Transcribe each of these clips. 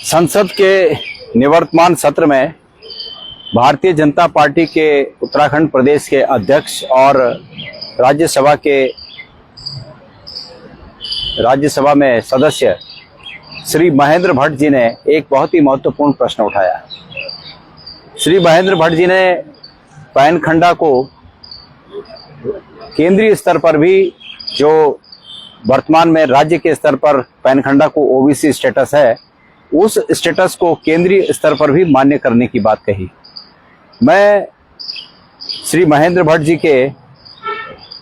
संसद के निवर्तमान सत्र में भारतीय जनता पार्टी के उत्तराखंड प्रदेश के अध्यक्ष और राज्यसभा में सदस्य श्री महेंद्र भट्ट जी ने एक बहुत ही महत्वपूर्ण प्रश्न उठाया। श्री महेंद्र भट्ट जी ने पैन खंडा को केंद्रीय स्तर पर भी, जो वर्तमान में राज्य के स्तर पर पैन खंडा को ओबीसी स्टेटस है, उस स्टेटस को केंद्रीय स्तर पर भी मान्य करने की बात कही। मैं श्री महेंद्र भट्ट जी के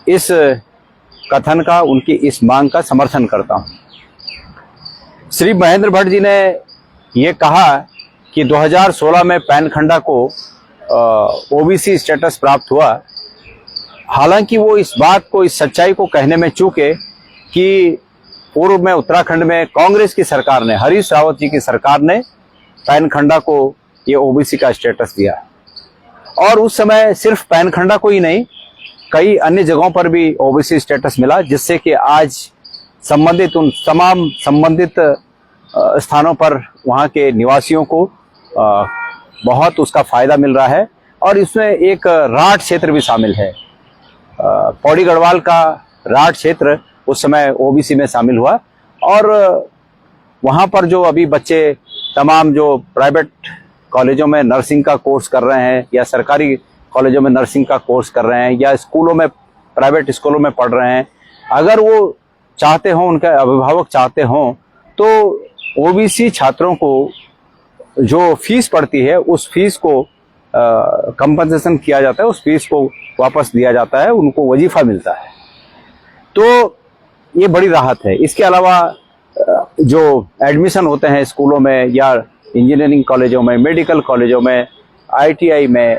इस कथन का, उनकी इस मांग का समर्थन करता हूं। श्री महेंद्र भट्ट जी ने ये कहा कि 2016 में पैन खंडा को ओबीसी स्टेटस प्राप्त हुआ। हालांकि वो इस बात को, इस सच्चाई को कहने में चूके कि पूर्व में उत्तराखंड में कांग्रेस की सरकार ने, हरीश रावत जी की सरकार ने पैन खंडा को ये ओबीसी का स्टेटस दिया। और उस समय सिर्फ पैन खंडा को ही नहीं, कई अन्य जगहों पर भी ओबीसी स्टेटस मिला, जिससे कि आज संबंधित उन तमाम संबंधित स्थानों पर वहाँ के निवासियों को बहुत उसका फायदा मिल रहा है। और इसमें एक राठ क्षेत्र भी शामिल है। पौड़ी गढ़वाल का राठ क्षेत्र उस समय ओबीसी में शामिल हुआ। और वहाँ पर जो अभी बच्चे तमाम जो प्राइवेट कॉलेजों में नर्सिंग का कोर्स कर रहे हैं, या सरकारी कॉलेजों में नर्सिंग का कोर्स कर रहे हैं, या स्कूलों में, प्राइवेट स्कूलों में पढ़ रहे हैं, अगर वो चाहते हों, उनके अभिभावक चाहते हों, तो ओबीसी छात्रों को जो फीस पड़ती है, उस फीस को कंपनसेशन किया जाता है, उस फीस को वापस दिया जाता है, उनको वजीफा मिलता है। तो ये बड़ी राहत है। इसके अलावा जो एडमिशन होते हैं स्कूलों में, या इंजीनियरिंग कॉलेजों में, मेडिकल कॉलेजों में, आईटीआई में,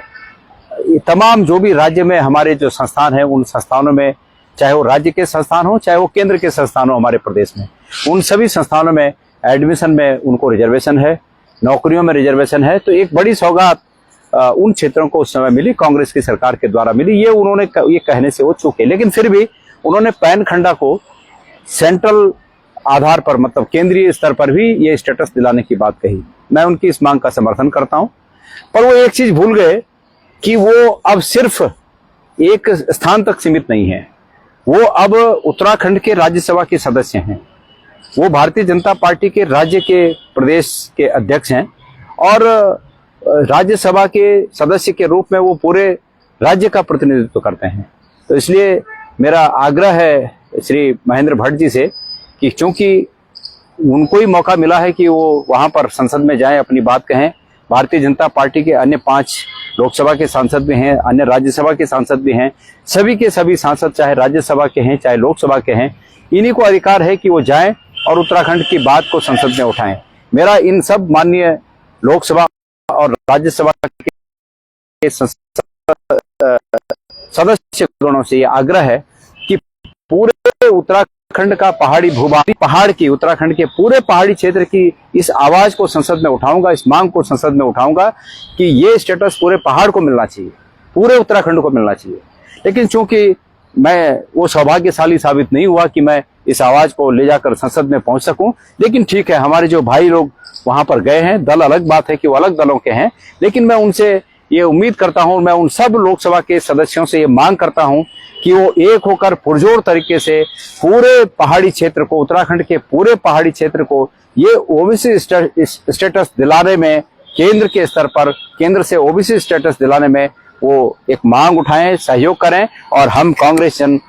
ये तमाम जो भी राज्य में हमारे जो संस्थान हैं, उन संस्थानों में, चाहे वो राज्य के संस्थान हो, चाहे वो केंद्र के संस्थान हो हमारे प्रदेश में, उन सभी संस्थानों में एडमिशन में उनको रिजर्वेशन है, नौकरियों में रिजर्वेशन है। तो एक बड़ी सौगात उन क्षेत्रों को उस समय मिली, कांग्रेस की सरकार के द्वारा मिली। ये उन्होंने ये कहने से वो चूके, लेकिन फिर भी उन्होंने पैन खंडा को सेंट्रल आधार पर, मतलब केंद्रीय स्तर पर भी ये स्टेटस दिलाने की बात कही। मैं उनकी इस मांग का समर्थन करता हूं। पर वो एक चीज भूल गए कि वो अब सिर्फ एक स्थान तक सीमित नहीं है, वो अब उत्तराखंड के राज्यसभा के सदस्य हैं। वो भारतीय जनता पार्टी के राज्य के प्रदेश के अध्यक्ष हैं, और राज्यसभा के सदस्य के रूप में वो पूरे राज्य का प्रतिनिधित्व करते हैं। तो इसलिए मेरा आग्रह है श्री महेंद्र भट्ट जी से कि चूंकि उनको ही मौका मिला है कि वो वहां पर संसद में जाएं, अपनी बात कहें। भारतीय जनता पार्टी के अन्य 5 लोकसभा के सांसद भी हैं, अन्य राज्यसभा के सांसद भी हैं। सभी के सभी सांसद, चाहे राज्यसभा के हैं चाहे लोकसभा के हैं, इन्हीं को अधिकार है कि वो जाएं और उत्तराखंड की बात को संसद में उठाएं। मेरा इन सब माननीय लोकसभा और राज्यसभा के सदस्य गणों से ये आग्रह है कि पूरे उत्तराखंड का पहाड़ी भूभाग, उत्तराखंड के पूरे पहाड़ी क्षेत्र की इस आवाज को संसद में उठाऊंगा, इस मांग को संसद में उठाऊंगा कि ये स्टेटस पूरे पहाड़ को मिलना चाहिए, पूरे उत्तराखंड को मिलना चाहिए। लेकिन चूंकि मैं वो सौभाग्यशाली साबित नहीं हुआ कि मैं इस आवाज को ले जाकर संसद में पहुंच सकूं, लेकिन ठीक है, हमारे जो भाई लोग वहां पर गए हैं, दल अलग बात है कि वो अलग दलों के हैं, लेकिन मैं उनसे ये उम्मीद करता हूं, मैं उन सब लोकसभा के सदस्यों से ये मांग करता हूं कि वो एक होकर पुरजोर तरीके से पूरे पहाड़ी क्षेत्र को, उत्तराखंड के पूरे पहाड़ी क्षेत्र को ये ओबीसी स्टेटस दिलाने में, केंद्र के स्तर पर, केंद्र से ओबीसी स्टेटस दिलाने में वो एक मांग उठाएं, सहयोग करें। और हम कांग्रेस जन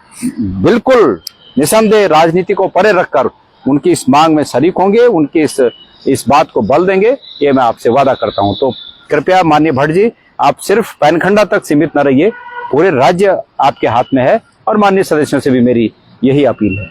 बिल्कुल निसंदेह राजनीति को परे रखकर उनकी इस मांग में शरीक होंगे, उनकी इस बात को बल देंगे, ये मैं आपसे वादा करता हूं। तो कृपया माननीय भट्ट जी, आप सिर्फ पैन खंडा तक सीमित न रहिए, पूरे राज्य आपके हाथ में है। और माननीय सदस्यों से भी मेरी यही अपील है।